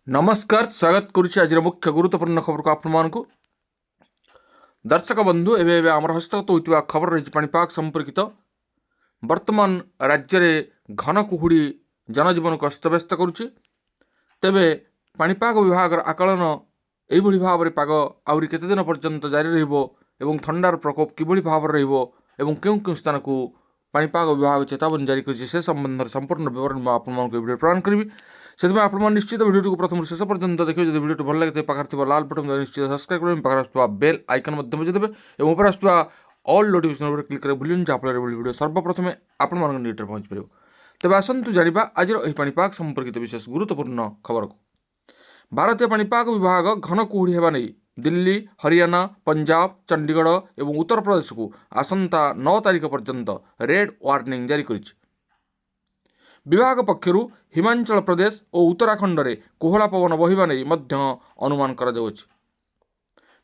नमस्कार स्वागत करुच्ची आज मुख्य गुरुत्वपूर्ण खबर को आपको दर्शक बंधु एवं आम हस्तगत होता खबर रही पाणीपाग संपर्कित वर्तमान राज्य में घन कुहुड़ी जनजीवन को अस्तव्यस्त करुच्ची तेबे पाणीपाग विभाग आकलन यही भाव में पाग आहरी केते दिन पर्यंत जारी रही थंडार प्रकोप किभली भाव रही क्यों स्थान को पाणीपाग विभाग चेतावनी जारी कर संबंध में संपूर्ण विवरण में आपको वीडियो प्रदान करी से आप निश्चित वीडियो को प्रथम शेष पर्यंत देखिए जब वीडियो भल लगे पाखे लाल बटन निश्चित सब्सक्राइब करें पाखे बेल आइकन बजाइदेवे और ऊपर आसुवा ऑल नोटिफिकेशन क्लिक करें भूल जहाँफल वीडियो सर्वप्रथम आपण निकट पहुँच पार तेज आसतु जाना आज पाणीपाग संपर्कित विशेष गुरुत्वपूर्ण खबर को भारतीय पाणीपाग विभाग घन कुहुड़ी होगा नहीं दिल्ली हरियाणा पंजाब चंडीगढ़ और उत्तर प्रदेश को आसंता 9 तारिख पर्यंत रेड वार्निंग जारी कर विभाग पक्षर हिमाचल प्रदेश और उत्तराखंड में कोहला पवन बहिबा नहीं अनुमान कर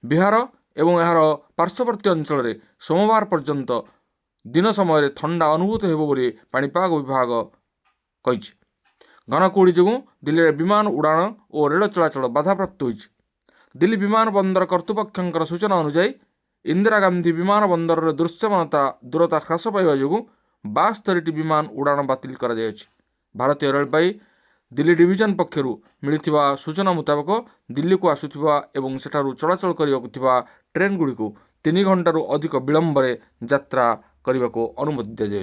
बिहार एवं यार पार्श्ववर्ती अंचल में सोमवार पर्यंत दिन समय ठंडा अनुभूत होबोली पाणीपाग विभाग कही घन कुहुड़ी जो दिल्ली में विमान उड़ाण और रेल चलाचल बाधाप्राप्त होती दिल्ली विमान बंदर कर्तृपक्षर सूचना अनुसार इंदिरा गांधी विमान बंदर दृश्यमानता दूरता ह्रास पाइबा जो 72 विमान उड़ाण बातिल कर भारतीय रेलवे दिल्ली डिविजन पक्षर मिलता सूचना मुताबक दिल्ली को आसुवा एवं सेठारु चलाचल करने ट्रेन गुड़ी को 3 घंटारू अधिक विलंब यात्रा करने को अनुमति दी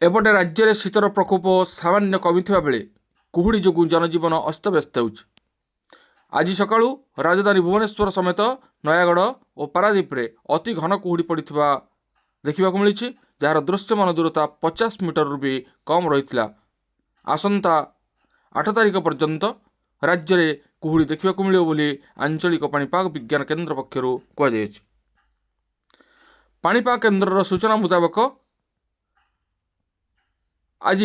एपटे राज्य में शीतर प्रकोप सामान्य कमी बेले कुहुड़ी जो जनजीवन अस्तव्यस्त हो आज सका राजधानी भुवनेश्वर समेत नयागढ़ और पारादीप रे अति घन कुहुड़ी पड़ा देखा मिली जार दृश्यमान दूरता 50 मीटर भी कम रही आसंता 8 तारिख पर्यंत राज्य में कुहुड़ी देखा मिले बोली आंचलिक पाणीपाग विज्ञान केन्द्र पक्षर कहुई पाणीपाग केन्द्र सूचना मुताबक आज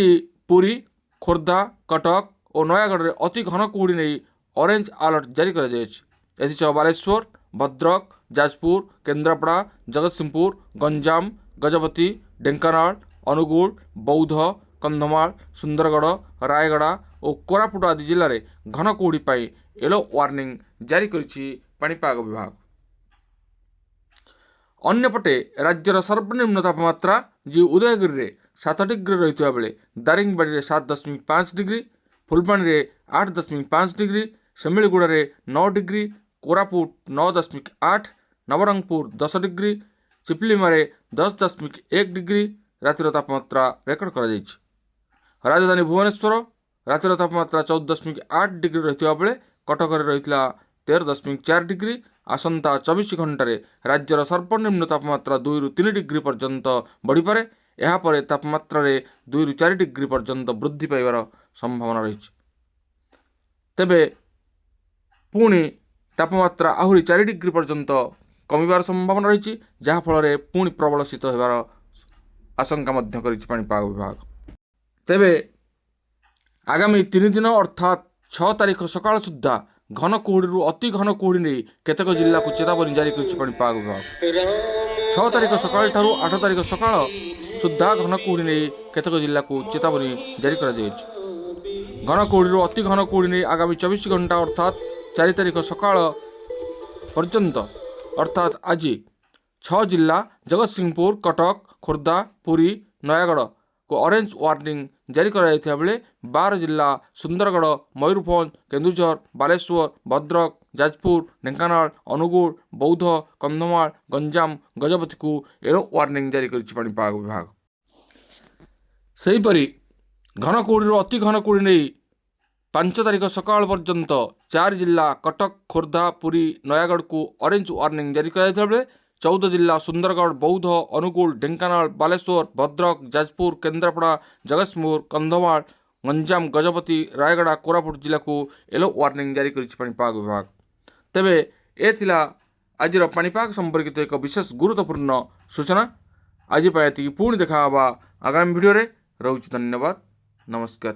पुरी खोर्धा कटक और नयागढ़ में अति घन कुहुड़ी नहीं ऑरेंज अलर्ट जारी कर बालेश्वर भद्रक जाजपुर केन्द्रापड़ा जगतसिंहपुर गंजाम गजपति ढेंकानाल अनुगुल बौद्ध कंधमाल सुंदरगढ़ रायगढ़ और कोरापुट आदि जिले में घन कुहुड़ी पाई येलो वार्निंग जारी करिछि पाणीपाग विभाग। अन्यपटे राज्यर सर्वनिम्न तापमात्रा जी उदयगिरी में 7 डिग्री रही बेले दारिंगबाड़ी में 7.5 डिग्री फुलबाणी में 8.5 डिग्री सेमिलीगुड़ा में 9 डिग्री कोरापुट 9.8 नवरंगपुर 10 डिग्री चिपलिमारे 10.1 डिग्री रातिर तापमात्रा रेकर्ड कर राजधानी भुवनेश्वर रातिर तापमात्रा 14.8 डिग्री रही बेले कटक रही 13.4 डिग्री आसंता 24 घंटे राज्यर सर्वनिम्न तापमात्रा 2 ରୁ 3 डिग्री पर्यंत बढ़ी पारे यापर तापमात्रा 2 ରୁ 4 डिग्री पर्यंत वृद्धि पाइबार संभावना रही तेबे पुणी तापमात्रा आहरी 4 डिग्री पर्यंत कमिबार संभावना रही जहाँफल पुणी प्रबल शीत होबार आशंका पाणीपाग विभाग। तेबे आगामी 3 दिन अर्थात 6 तारिख सकाळ सुद्धा घन कुहुड़ी अति घन कुहुड़ी नहीं केतेक जिला को चेतावनी जारी कर पाणीपाग विभाग 6 तारिख सकाळ ठारू 8 तारिख सकाळ सुद्धा घन कुहुड़ी नहीं केतेक जिला को चेतावनी जारी कर घन कुहुड़ी अति घन कुहुड़ी नहीं आगामी 24 घंटा अर्थात 4 तारिख सकाळ पर्यंत अर्थात आज 6 जिला जगतसिंहपुर कटक खोर्धा पुरी नयागढ़ को ऑरेंज वार्निंग जारी कराइथिया बेले 12 जिला सुंदरगढ़ मयूरभंज केन्दुझर बालेश्वर भद्रक जाजपुर ढेंकानाल अनुगुल बौद्ध कंधमाल गंजाम गजपति को येलो वार्निंग जारी करिछि पाणीपाग विभाग। सेहीपरि घन कुहुड़ी अति घन कुहुड़ी नहीं 5 तारिख सकाळ पर्यंत 4 जिला कटक खोर्धा पुरी नयागढ़ को ऑरेंज वार्निंग जारी कराइथिया बेले 14 जिला सुंदरगढ़ बौद्ध अनुगुल ढेंकानाल बालेश्वर भद्रक जाजपुर केन्द्रापड़ा जगतसिंहपुर कंधमाल गंजाम गजपति रायगढ़ कोरापुट जिला को येलो वार्निंग जारी करिछि पाणीपाग विभाग। तेबे ए थिला आजिर पाणीपाग संपर्कित एक विशेष गुरुत्वपूर्ण सूचना आज पुणी देखा आगामी वीडियो रे। रहुछि धन्यवाद नमस्कार।